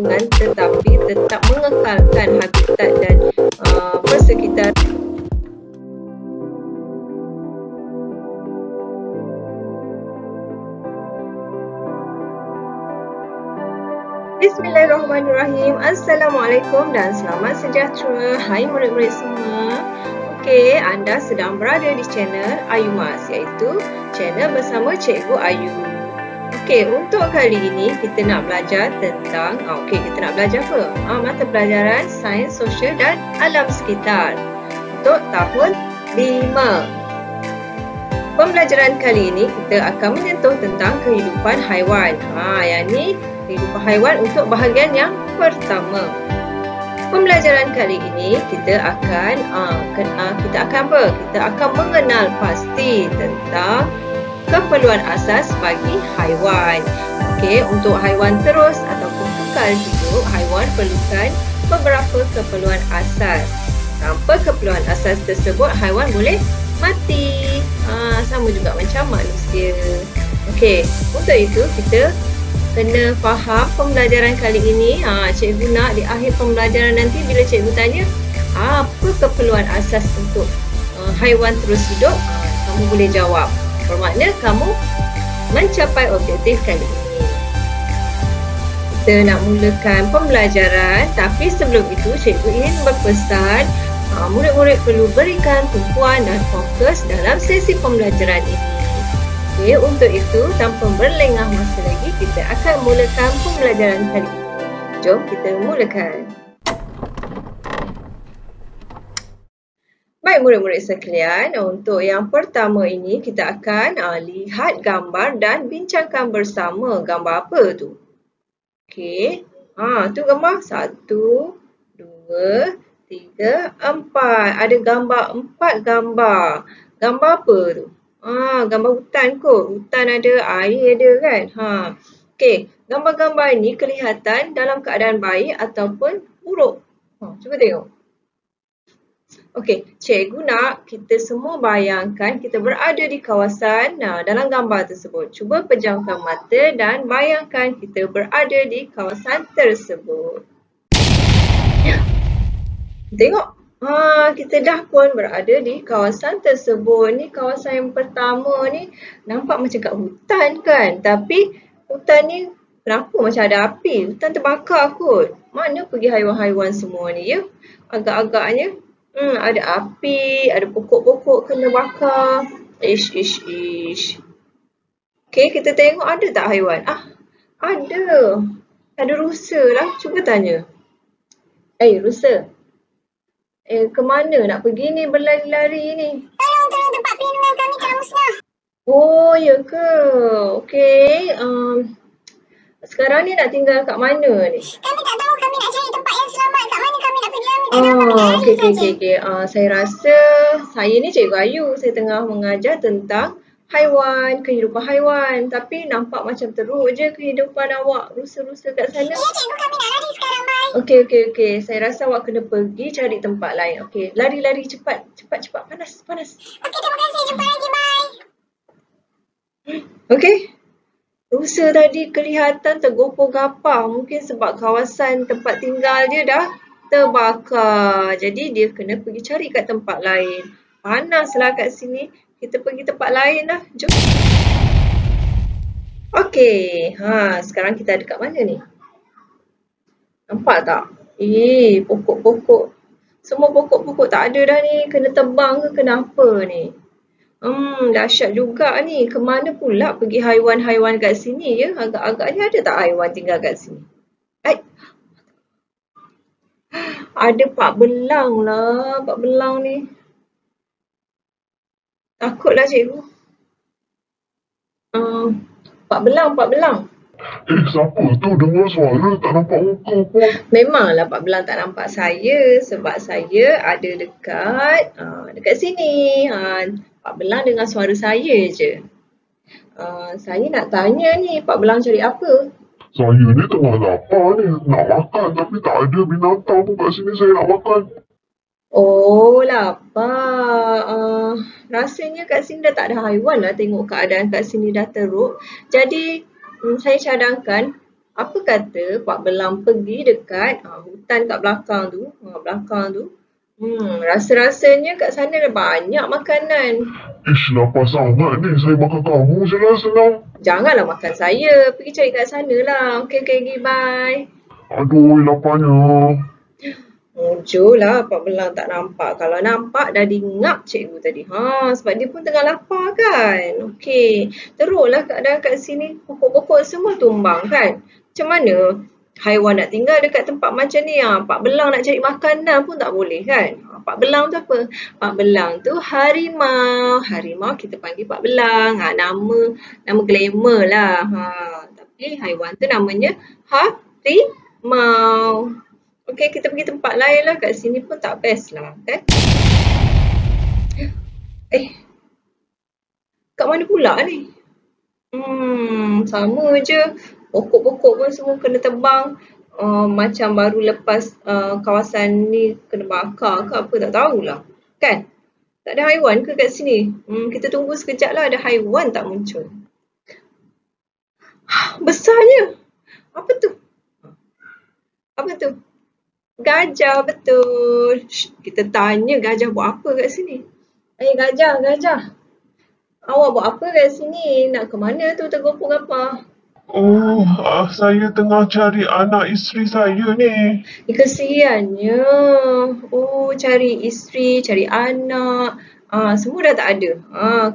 perlindungan tetapi tetap mengekalkan habitat dan persekitaran. Bismillahirrahmanirrahim. Assalamualaikum dan selamat sejahtera. Hai murid-murid semua. Okey, anda sedang berada di channel Ayu Mas, iaitu channel bersama Cikgu Ayu. Okey, untuk kali ini kita nak belajar tentang kita nak belajar apa? Mata pelajaran Sains Sosial dan Alam Sekitar untuk tahun 5. Pembelajaran kali ini kita akan menyentuh tentang kehidupan haiwan. Yang ni kehidupan haiwan untuk bahagian yang pertama. Pembelajaran kali ini kita akan apa? Kita akan mengenal pasti tentang keperluan asas bagi haiwan. Okey, untuk haiwan terus ataupun kekal hidup, haiwan perlukan beberapa keperluan asas. Tanpa keperluan asas tersebut, haiwan boleh mati. Sama juga macam manusia. Okey, untuk itu kita kena faham pembelajaran kali ini. Cikgu nak di akhir pembelajaran nanti bila cikgu tanya apa keperluan asas untuk haiwan terus hidup, kamu boleh jawab. Bermakna kamu mencapai objektif kali ini. Kita nak mulakan pembelajaran, tapi sebelum itu cikgu ingin berpesan murid-murid perlu berikan tumpuan dan fokus dalam sesi pembelajaran ini. Okey, untuk itu tanpa berlengah masa lagi, kita akan mulakan pembelajaran kali ini. Jom kita mulakan. Baik murid-murid sekalian, untuk yang pertama ini kita akan lihat gambar dan bincangkan bersama. Gambar apa tu? Okey, tu gambar 1, 2, 3, 4. Ada gambar 4 gambar. Gambar apa tu? Gambar hutan kot. Hutan ada, air ada kan? Okey, gambar-gambar ini kelihatan dalam keadaan baik ataupun buruk. Cuba tengok. Okey, cikgu nak kita semua bayangkan kita berada di kawasan dalam gambar tersebut. Cuba pejamkan mata dan bayangkan kita berada di kawasan tersebut. Tengok. Kita dah pun berada di kawasan tersebut. Ni kawasan yang pertama ni nampak macam kat hutan kan. Tapi hutan ni kenapa macam ada api? Hutan terbakar kot. Mana pergi haiwan-haiwan semua ni ya? Agak-agaknya ada api, ada pokok-pokok kena bakar. Ish. Okey, kita tengok ada tak haiwan? Ada. Ada rusa lah. Cuba tanya. Rusa. Kemana nak pergi ni berlari-lari ni? Tolong tempat perlindungan kami telah musnah. Oh, ya ke? Okey. Sekarang ni nak tinggal kat mana ni? Kami tak tahu, kami nak cari tempat yang selamat. Kat mana kami nak pergi? Kami tak tahu, kami nak lari saja. Saya rasa saya ni Cikgu Ayu. Saya tengah mengajar tentang haiwan, kehidupan haiwan. Tapi nampak macam teruk je kehidupan awak. Rusa-rusa kat sana. Ya cikgu, kami nak lari sekarang. Bye. Okey. Saya rasa awak kena pergi cari tempat lain. Okey, lari-lari cepat. Panas. Okey, terima kasih. Jumpa lagi. Bye. Okey. Rusa tadi kelihatan tergopoh gapah. Mungkin sebab kawasan tempat tinggal dia dah terbakar. Jadi dia kena pergi cari kat tempat lain. Panaslah kat sini. Kita pergi tempat lain lah. Jom. Okey. Sekarang kita ada kat mana ni? Nampak tak? Pokok-pokok. Semua pokok-pokok tak ada dah ni. Kena tebang ke kenapa ni? Dahsyat juga ni. Kemana pula pergi haiwan-haiwan kat sini ya? Agak-agaknya ada tak haiwan tinggal kat sini? Ada pak belang lah. Pak belang ni. Takutlah cikgu. Pak belang. Siapa tu dengar suara tak nampak muka pun? Memanglah Pak Belang tak nampak saya sebab saya ada dekat sini. Pak Belang dengar suara saya je. Saya nak tanya ni, Pak Belang cari apa? Saya ni tengah lapar ni, nak makan tapi tak ada binatang pun kat sini saya nak makan. Oh, lapar. Rasanya kat sini dah tak ada haiwan lah, tengok keadaan kat sini dah teruk. Jadi saya cadangkan Apa kata Pak Belang pergi dekat hutan kat belakang tu. Rasa-rasanya kat sana ada banyak makanan. Ish, lapar sangat ni. Saya makan kamu je lah senang. Janganlah makan saya. Pergi cari kat sana lah. Okay, bye. Aduh, laparnya. Muncul lah Pak Belang tak nampak. Kalau nampak dah dingap cikgu tadi. Sebab dia pun tengah lapar kan. Okey. Teruklah keadaan kat sini. Pokok-pokok semua tumbang kan. Macam mana haiwan nak tinggal dekat tempat macam ni? Pak Belang nak cari makanan pun tak boleh kan. Pak Belang tu apa? Pak Belang tu harimau. Harimau kita panggil Pak Belang. Nama glamour lah. Tapi haiwan tu namanya harimau. Okey, kita pergi tempat lain lah. Kat sini pun tak best lah. Kan? Kat mana pula ni? Sama je. Pokok-pokok pun semua kena tebang. Macam baru lepas kawasan ni kena bakar ke apa, tak tahulah. Kan? Tak ada haiwan ke kat sini? Kita tunggu sekejap lah, ada haiwan tak muncul. Besarnya! Apa tu? Gajah, betul. Kita tanya gajah buat apa kat sini. Gajah. Awak buat apa kat sini? Nak ke mana tu tergopoh-gopoh? Saya tengah cari anak isteri saya ni. Kesiannya. Cari isteri, cari anak. Semua dah tak ada.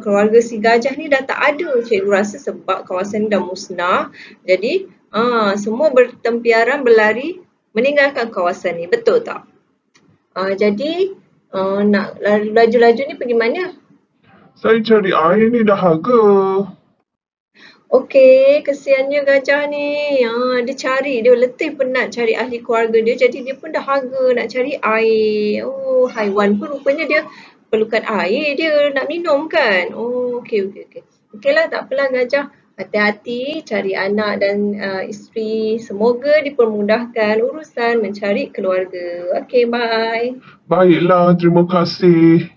Keluarga si gajah ni dah tak ada. Cikgu rasa sebab kawasan ni dah musnah. Jadi, semua bertempiaran, berlari, meninggalkan kawasan ni. Betul tak? Jadi, nak laju-laju ni pergi mana? Saya cari air ni dahaga. Okey, kesiannya gajah ni. Dia letih penat cari ahli keluarga dia. Jadi dia pun dahaga nak cari air. Haiwan pun rupanya dia perlukan air. Dia nak minum kan? Okey. Okeylah, tak apalah gajah. Hati-hati cari anak dan isteri. Semoga dipermudahkan urusan mencari keluarga. Okey, bye. Baiklah, terima kasih.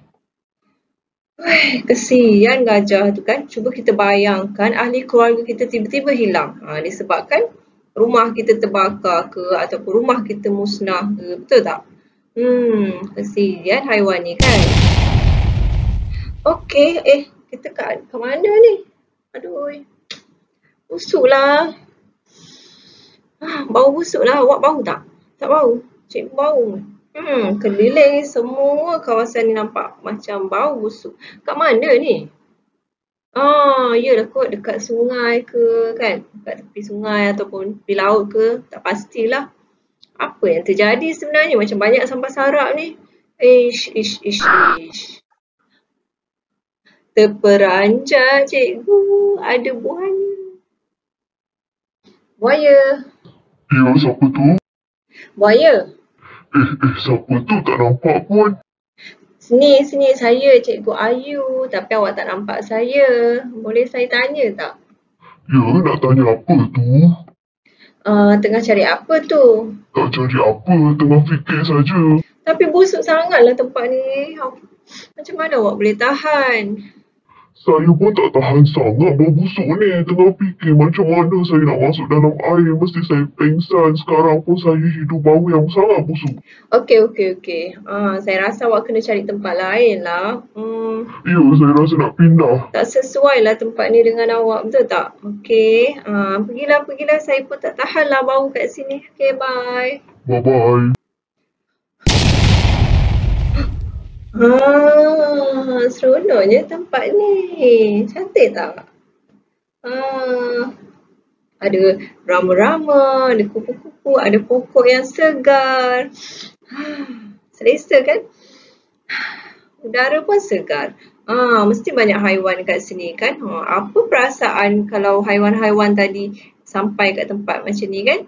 Kesian gajah tu kan. Cuba kita bayangkan ahli keluarga kita tiba-tiba hilang. Disebabkan rumah kita terbakar ke ataupun rumah kita musnah ke. Betul tak? Kesian haiwan ni kan. Okey, kita kat mana ni? Aduh. Busuk lah. Bau busuk lah. Awak bau tak? Tak bau? Cikgu bau. Keliling semua kawasan ni nampak macam bau busuk. Kat mana ni? Yalah kot dekat sungai ke kan? Dekat tepi sungai ataupun tepi laut ke? Tak pastilah. Apa yang terjadi sebenarnya? Macam banyak sampah sarap ni. Ish. Terperanjat cikgu. Ada buaya. Buaya. Ya, siapa tu? Buaya. Siapa tu? Tak nampak pun. Sini, saya Cikgu Ayu. Tapi awak tak nampak saya. Boleh saya tanya tak? Ya, nak tanya apa tu? Tengah cari apa tu? Tak cari apa, tengah fikir saja. Tapi busuk sangatlah tempat ni. Macam mana awak boleh tahan? Saya pun tak tahan sangat bau busuk ni. Tengah fikir macam mana saya nak masuk dalam air. Mesti saya pengsan. Sekarang pun saya hidup bau yang sangat busuk. Okey. Saya rasa awak kena cari tempat lain lah. Ya, saya rasa nak pindah. Tak sesuai lah tempat ni dengan awak. Betul tak? Okey. Pergilah. Saya pun tak tahan lah bau kat sini. Okey, bye. Bye-bye. Seronoknya tempat ni. Cantik tak? Ada rama-rama, ada kupu-kupu, ada pokok yang segar. Selesa kan? Udara pun segar. Mesti banyak haiwan kat sini kan? Apa perasaan kalau haiwan-haiwan tadi sampai kat tempat macam ni kan?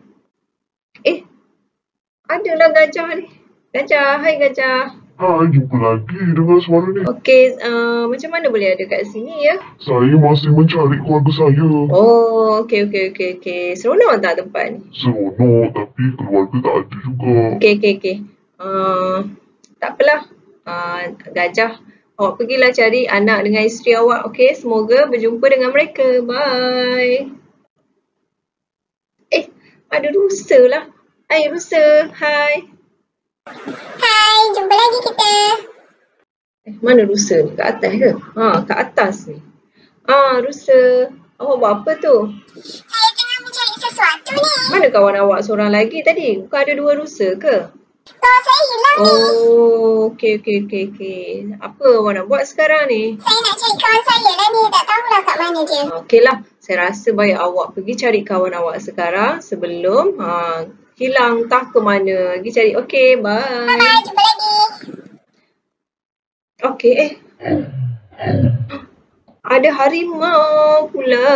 Adalah gajah ni. Gajah, hai gajah. Jumpa lagi dengan suara ni. Okey, macam mana boleh ada kat sini ya? Saya masih mencari keluarga saya. Okey. Seronok tak tempat ni? Seronok, tapi keluarga tak ada juga. Okey. Tak apalah. Gajah, awak pergilah cari anak dengan isteri awak. Okey, semoga berjumpa dengan mereka. Bye. Ada rusa lah. Hai rusa, hai. Hai, jumpa lagi kita. Mana rusa ni? Kat atas ke? Kat atas ni. Rusa. Awak buat apa tu? Saya tengah mencari sesuatu ni. Mana kawan awak seorang lagi tadi? Bukan ada 2 rusa ke? Kawan saya hilang ni. Okey. Apa awak nak buat sekarang ni? Saya nak cari kawan saya lah ni. Tak tahulah kat mana dia. Okeylah, saya rasa baik awak pergi cari kawan awak sekarang sebelum hilang entah ke mana. Pergi cari. Okey, bye. Bye, jumpa lagi. Okey, ada harimau pula.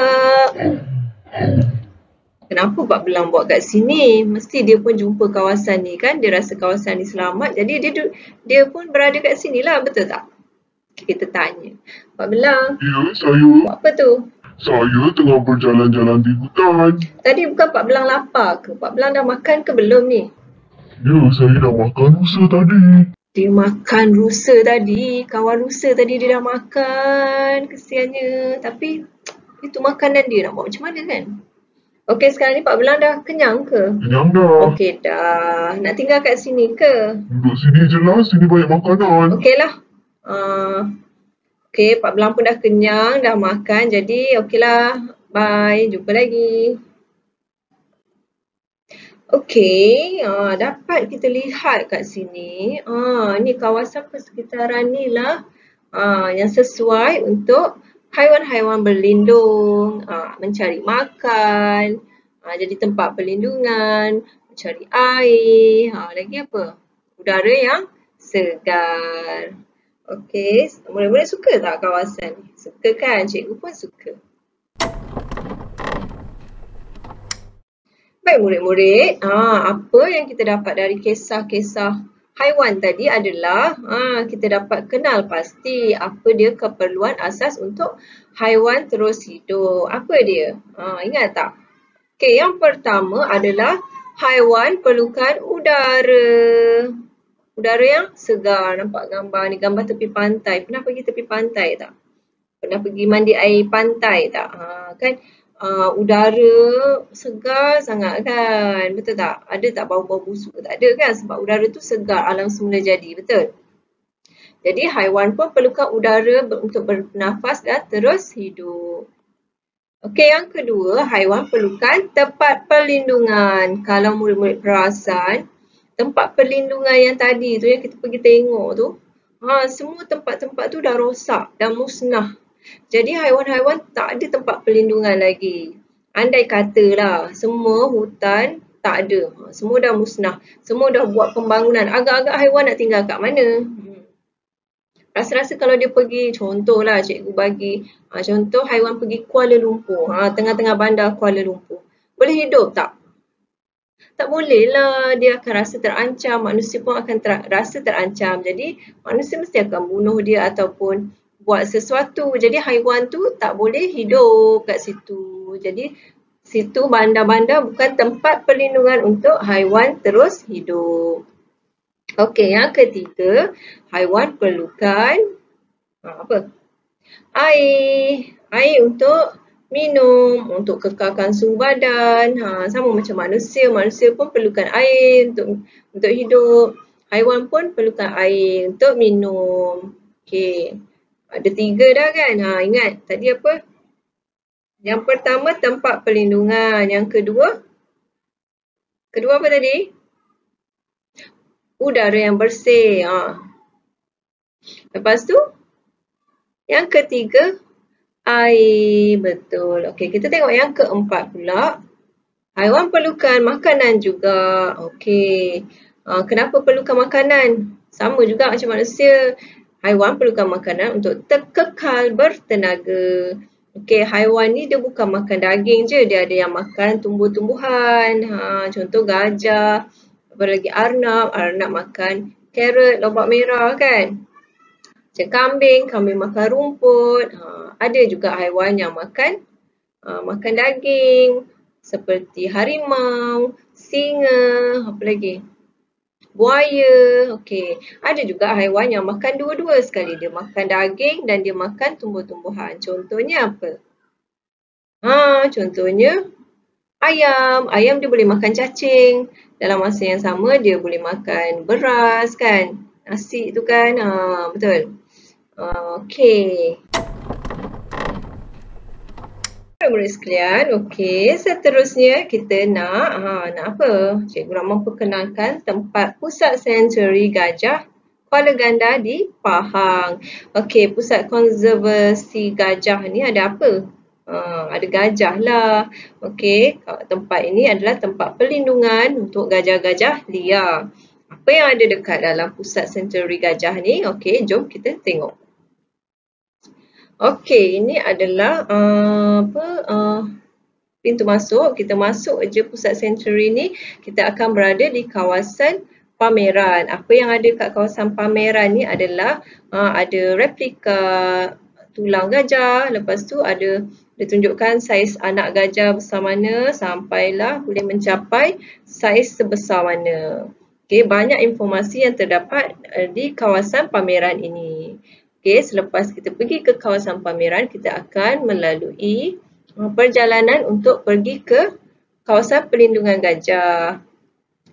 Kenapa Pak Belang buat kat sini? Mesti dia pun jumpa kawasan ni kan. Dia rasa kawasan ni selamat. Jadi dia pun berada kat sini lah. Betul tak? Kita tanya. Pak Belang. Ya, saya. Buat apa tu? Saya tengah berjalan-jalan di hutan. Tadi bukan Pak Belang lapar ke? Pak Belang dah makan ke belum ni? Ya, saya dah makan rusa tadi. Dia makan rusa tadi. Kawan rusa tadi dia dah makan. Kesiannya. Tapi itu makanan dia nak buat macam mana kan? Okey, sekarang ni Pak Belang dah kenyang ke? Kenyang dah. Okey dah. Nak tinggal kat sini ke? Duduk sini je lah, sini banyak makanan. Okeylah. Okey, Pak Belang pun dah kenyang, dah makan. Jadi okeylah. Bye. Jumpa lagi. Okey, dapat kita lihat kat sini. Ni kawasan persekitaran ni lah yang sesuai untuk haiwan-haiwan berlindung, mencari makan, jadi tempat perlindungan, mencari air, lagi apa? Udara yang segar. Okey, murid-murid suka tak kawasan ni? Suka kan? Cikgu pun suka. Baik murid-murid, apa yang kita dapat dari kisah-kisah haiwan tadi adalah kita dapat kenal pasti apa dia keperluan asas untuk haiwan terus hidup. Apa dia? Ingat tak? Okey, yang pertama adalah haiwan perlukan udara. Udara yang segar. Nampak gambar ni, gambar tepi pantai. Pernah pergi tepi pantai tak? Pernah pergi mandi air pantai tak? Kan? Udara segar sangat kan, betul tak? Ada tak bau-bau busuk? Tak ada kan, sebab udara tu segar, alam semula jadi, betul? Jadi haiwan pun perlukan udara untuk bernafas dan terus hidup. Okey, yang kedua, haiwan perlukan tempat perlindungan. Kalau murid-murid perasan, tempat perlindungan yang tadi tu yang kita pergi tengok tu, semua tempat-tempat tu dah rosak, dah musnah. Jadi haiwan-haiwan tak ada tempat perlindungan lagi. Andai katalah semua hutan tak ada. Semua dah musnah. Semua dah buat pembangunan. Agak-agak haiwan nak tinggal kat mana? Rasa-rasa kalau dia pergi, contohlah cikgu bagi, contoh haiwan pergi Kuala Lumpur. Tengah-tengah bandar Kuala Lumpur. Boleh hidup tak? Tak boleh lah. Dia akan rasa terancam. Manusia pun akan rasa terancam. Jadi manusia mesti akan bunuh dia ataupun buat sesuatu. Jadi haiwan tu tak boleh hidup kat situ. Jadi situ bandar-bandar bukan tempat perlindungan untuk haiwan terus hidup. Okey, yang ketiga, haiwan perlukan apa? Air. Air untuk minum, untuk kekalkan suhu badan. Sama macam manusia. Manusia pun perlukan air untuk hidup. Haiwan pun perlukan air untuk minum. Okey. Ada 3 dah kan? Ingat tadi apa? Yang pertama tempat perlindungan. Yang kedua? Kedua apa tadi? Udara yang bersih. Lepas tu? Yang ketiga? Air. Betul. Okey, kita tengok yang keempat pula. Haiwan perlukan makanan juga. Okey. Kenapa perlukan makanan? Sama juga macam manusia. Haiwan perlukan makanan untuk kekal bertenaga. Okey, haiwan ni dia bukan makan daging je. Dia ada yang makan tumbuh-tumbuhan. Contoh gajah. Apa lagi? Arnab. Arnab makan carrot, lobak merah kan. Macam kambing. Kambing makan rumput. Ada juga haiwan yang makan daging. Seperti harimau, singa, apa lagi? Buaya. Okey. Ada juga haiwan yang makan dua-dua sekali. Dia makan daging dan dia makan tumbuh-tumbuhan. Contohnya apa? Contohnya ayam. Ayam dia boleh makan cacing. Dalam masa yang sama dia boleh makan beras kan. Nasi tu kan. Betul. Okey. Murid sekalian, okey. Seterusnya kita nak apa? Cikgu nak memperkenalkan tempat pusat senturi gajah Kuala Gandar di Pahang. Okey, pusat konservasi gajah ni ada apa? Ada gajah lah. Okey, tempat ini adalah tempat perlindungan untuk gajah-gajah liar. Apa yang ada dekat dalam pusat senturi gajah ni? Okey, jom kita tengok. Okey, ini adalah pintu masuk. Kita masuk je pusat senturi ni, kita akan berada di kawasan pameran. Apa yang ada kat kawasan pameran ni adalah ada replika tulang gajah, lepas tu ada ditunjukkan saiz anak gajah besar mana sampailah boleh mencapai saiz sebesar mana. Okey, banyak informasi yang terdapat di kawasan pameran ini. Okey, selepas kita pergi ke kawasan pameran, kita akan melalui perjalanan untuk pergi ke kawasan perlindungan gajah.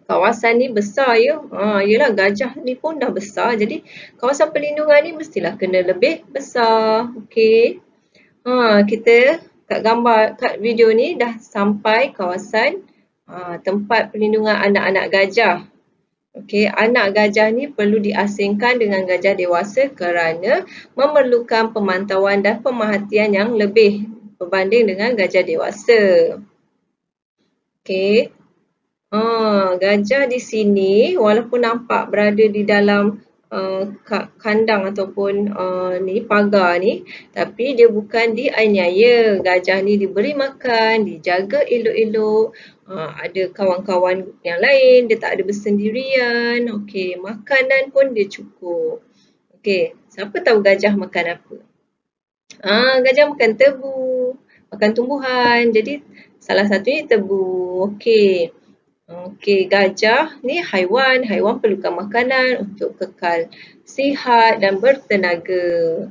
Kawasan ni besar ya. Yelah, gajah ni pun dah besar. Jadi kawasan perlindungan ni mestilah kena lebih besar. Okey. Kita kat gambar, kat video ni dah sampai kawasan tempat perlindungan anak-anak gajah. Okey, anak gajah ni perlu diasingkan dengan gajah dewasa kerana memerlukan pemantauan dan pemerhatian yang lebih berbanding dengan gajah dewasa. Okey. Gajah di sini walaupun nampak berada di dalam kandang ataupun ni pagar ni, tapi dia bukan dianiaya. Gajah ni diberi makan, dijaga elok-elok. Ada kawan-kawan yang lain, dia tak ada bersendirian. Okey, makanan pun dia cukup. Okey, siapa tahu gajah makan apa? Gajah makan tebu, makan tumbuhan. Jadi salah satunya tebu. Okey. Okey, gajah ni haiwan. Haiwan perlukan makanan untuk kekal sihat dan bertenaga.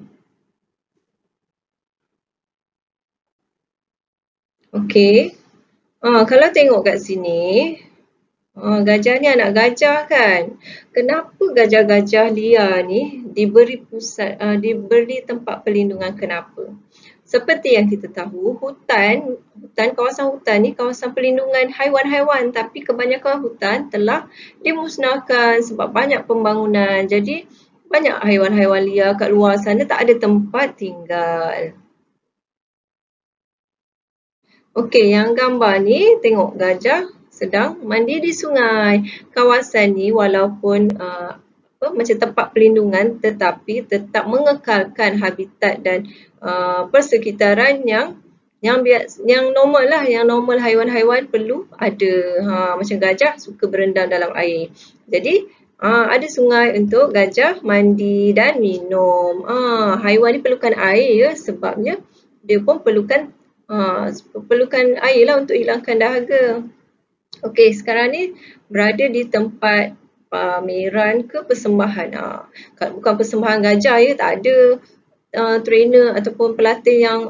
Okey. Kalau tengok kat sini, gajah ni anak gajah kan. Kenapa gajah-gajah liar ni diberi tempat perlindungan? Kenapa? Seperti yang kita tahu, kawasan hutan ni kawasan perlindungan haiwan-haiwan, tapi kebanyakan hutan telah dimusnahkan sebab banyak pembangunan. Jadi banyak haiwan-haiwan liar kat luar sana tak ada tempat tinggal. Okey, yang gambar ni tengok gajah sedang mandi di sungai. Kawasan ni walaupun macam tempat perlindungan tetapi tetap mengekalkan habitat dan persekitaran yang normal lah, yang normal haiwan-haiwan perlu ada. Macam gajah suka berendam dalam air. Jadi ada sungai untuk gajah mandi dan minum. Haiwan ni perlukan air ya, sebabnya dia pun perlukan air lah untuk hilangkan dahaga. Okey, sekarang ni berada di tempat pameran ke persembahan. Bukan persembahan gajah ya, tak ada trainer ataupun pelatih yang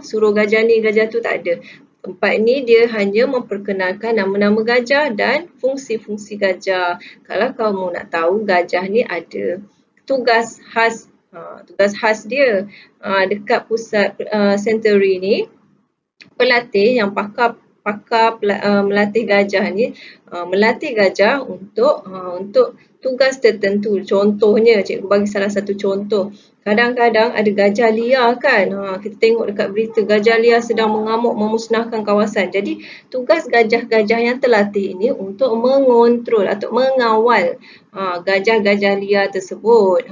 suruh gajah ni, gajah tu, tak ada. Tempat ni dia hanya memperkenalkan nama-nama gajah dan fungsi-fungsi gajah. Kalau kamu nak tahu, gajah ni ada tugas khas dia. Dekat pusat senturi ni, pelatih yang pakar melatih gajah ni melatih gajah untuk tugas tertentu. Contohnya, cikgu bagi salah satu contoh. Kadang-kadang ada gajah liar kan. Kita tengok dekat berita, gajah liar sedang mengamuk memusnahkan kawasan. Jadi tugas gajah-gajah yang terlatih ini untuk mengontrol atau mengawal gajah-gajah liar tersebut.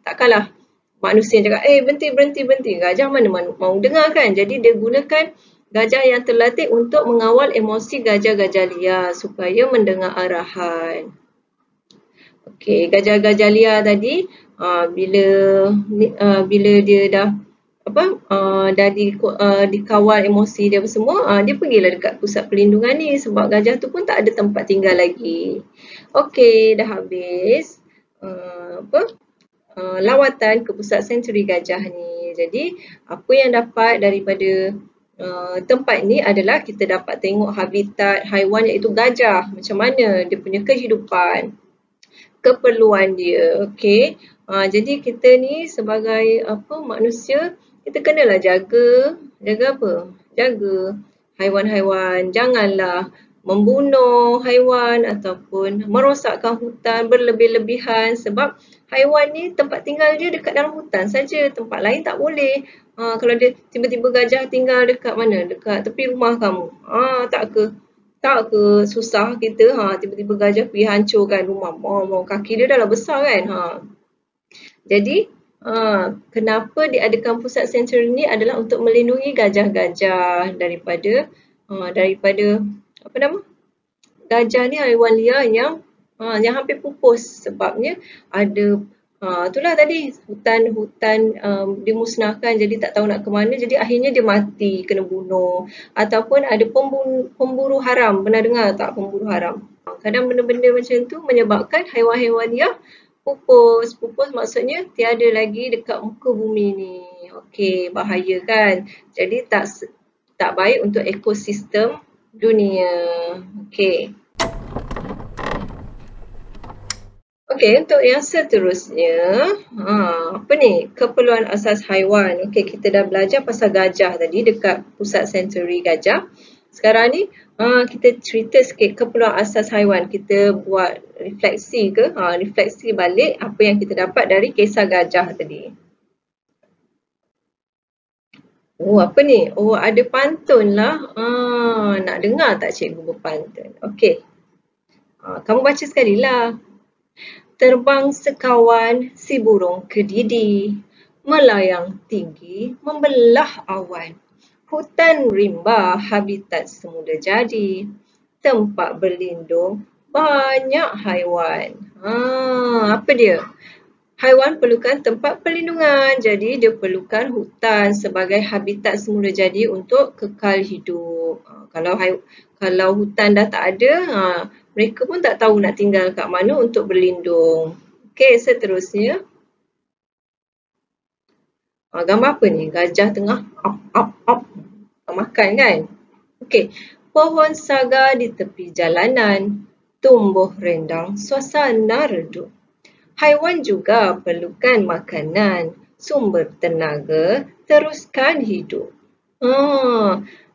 Takkanlah manusia cakap, berhenti. Gajah mana mau dengar kan. Jadi dia gunakan gajah yang terlatih untuk mengawal emosi gajah-gajah liar supaya mendengar arahan. Okey, gajah-gajah liar tadi bila dia dah dikawal emosi dia semua, dia pergilah dekat pusat perlindungan ni sebab gajah tu pun tak ada tempat tinggal lagi. Okey, dah habis lawatan ke pusat senturi gajah ni. Jadi apa yang dapat daripada tempat ni adalah kita dapat tengok habitat haiwan iaitu gajah. Macam mana dia punya kehidupan, keperluan dia. Okey. Jadi kita ni sebagai manusia, kita kenalah jaga apa? Jaga haiwan-haiwan. Janganlah membunuh haiwan ataupun merosakkan hutan berlebih-lebihan, sebab haiwan ni tempat tinggal dia dekat dalam hutan saja, tempat lain tak boleh. Kalau dia tiba-tiba gajah tinggal dekat mana? Dekat tepi rumah kamu. Tak ke susah kita tiba-tiba gajah pergi hancurkan rumah. Kaki dia dah lah besar kan. Jadi kenapa diadakan pusat sanctuary ni adalah untuk melindungi gajah-gajah daripada gajah ni haiwan liar yang hampir pupus, sebabnya ada itulah tadi hutan dimusnahkan, jadi tak tahu nak ke mana, jadi akhirnya dia mati kena bunuh, ataupun ada pemburu haram. Pernah dengar tak pemburu haram? Kadang benda-benda macam tu menyebabkan haiwan-haiwan liar pupus maksudnya tiada lagi dekat muka bumi ni. Okey, bahaya kan? Jadi tak baik untuk ekosistem dunia. Okey, untuk yang seterusnya, apa ni? Keperluan asas haiwan. Okey, kita dah belajar pasal gajah tadi dekat pusat sanctuary gajah. Sekarang ni kita cerita sikit keperluan asas haiwan. Kita buat refleksi balik apa yang kita dapat dari kisah gajah tadi. Apa ni? Ada pantun lah. Nak dengar tak cikgu berpantun? Okey. Kamu baca sekali lah. Terbang sekawan si burung kedidi, melayang tinggi membelah awan. Hutan rimba habitat semula jadi, tempat berlindung banyak haiwan. Apa dia? Haiwan perlukan tempat perlindungan, jadi dia perlukan hutan sebagai habitat semula jadi untuk kekal hidup. Kalau hutan dah tak ada, mereka pun tak tahu nak tinggal kat mana untuk berlindung. Okey, seterusnya. Gambar apa ni? Gajah tengah makan kan? Okey, pohon saga di tepi jalanan, tumbuh rendang, suasana redup. Haiwan juga perlukan makanan, sumber tenaga, teruskan hidup.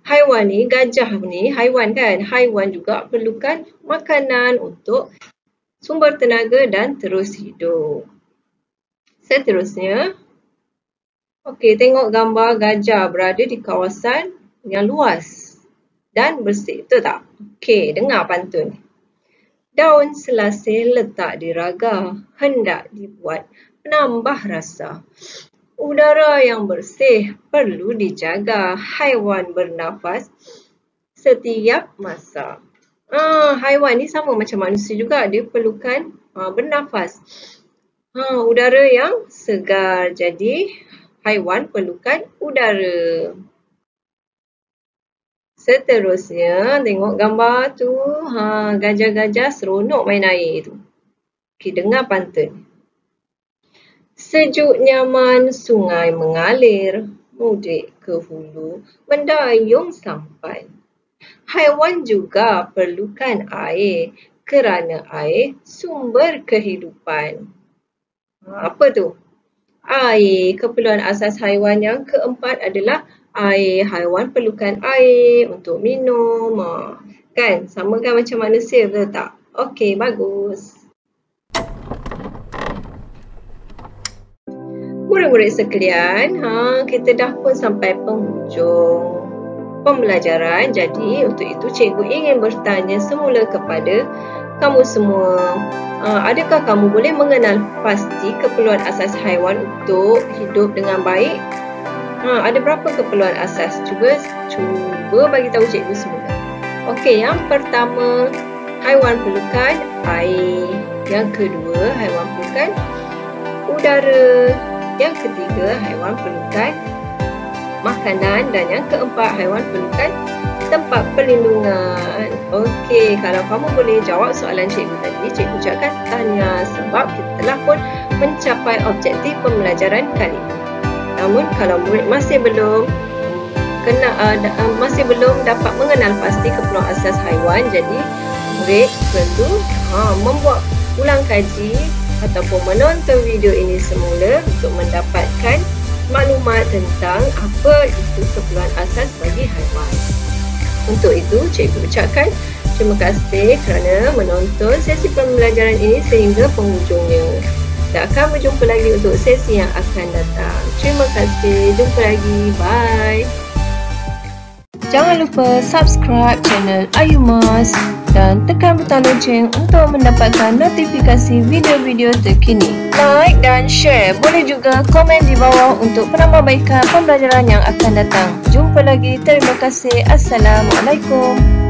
Haiwan ni, gajah ni, haiwan kan? Haiwan juga perlukan makanan untuk sumber tenaga dan terus hidup. Seterusnya. Okey, tengok gambar gajah berada di kawasan yang luas dan bersih. Betul tak? Okey, dengar pantun. Daun selasih letak di raga, hendak dibuat penambah rasa. Udara yang bersih perlu dijaga, haiwan bernafas setiap masa. Haiwan ni sama macam manusia juga, dia perlukan bernafas. Udara yang segar, jadi haiwan perlukan udara. Seterusnya, tengok gambar tu. Gajah-gajah seronok main air tu. Okey, dengar pantun. Sejuk nyaman sungai mengalir, mudik ke hulu, mendayung sampan. Haiwan juga perlukan air, kerana air sumber kehidupan. Apa tu? Air. Keperluan asas haiwan yang keempat adalah air. Haiwan perlukan air untuk minum. Kan? Sama kan macam manusia, betul tak? Okey, bagus. Murid-murid sekalian, kita dah pun sampai penghujung pembelajaran. Jadi, untuk itu cikgu ingin bertanya semula kepada kamu semua. Adakah kamu boleh mengenal pasti keperluan asas haiwan untuk hidup dengan baik? Ada berapa keperluan asas? Cuba bagi tahu cikgu semula. Okey, yang pertama, haiwan perlukan air. Yang kedua, haiwan perlukan udara. Yang ketiga, haiwan perlukan makanan. Dan yang keempat, haiwan perlukan tempat perlindungan. Okey, kalau kamu boleh jawab soalan cikgu tadi, cikgu ucapkan tahniah sebab kita telah pun mencapai objektif pembelajaran kali ini. Namun kalau murid masih belum masih belum dapat mengenal pasti keperluan asas haiwan. Jadi murid perlu membuat ulang kaji ataupun menonton video ini semula untuk mendapatkan maklumat tentang apa itu keperluan asas bagi haiwan. Untuk itu, cikgu ucapkan terima kasih kerana menonton sesi pembelajaran ini sehingga penghujungnya. Kita akan berjumpa lagi untuk sesi yang akan datang. Terima kasih. Jumpa lagi. Bye. Jangan lupa subscribe channel Ayumas dan tekan butang loceng untuk mendapatkan notifikasi video-video terkini. Like dan share. Boleh juga komen di bawah untuk penambahbaikan pembelajaran yang akan datang. Jumpa lagi. Terima kasih. Assalamualaikum.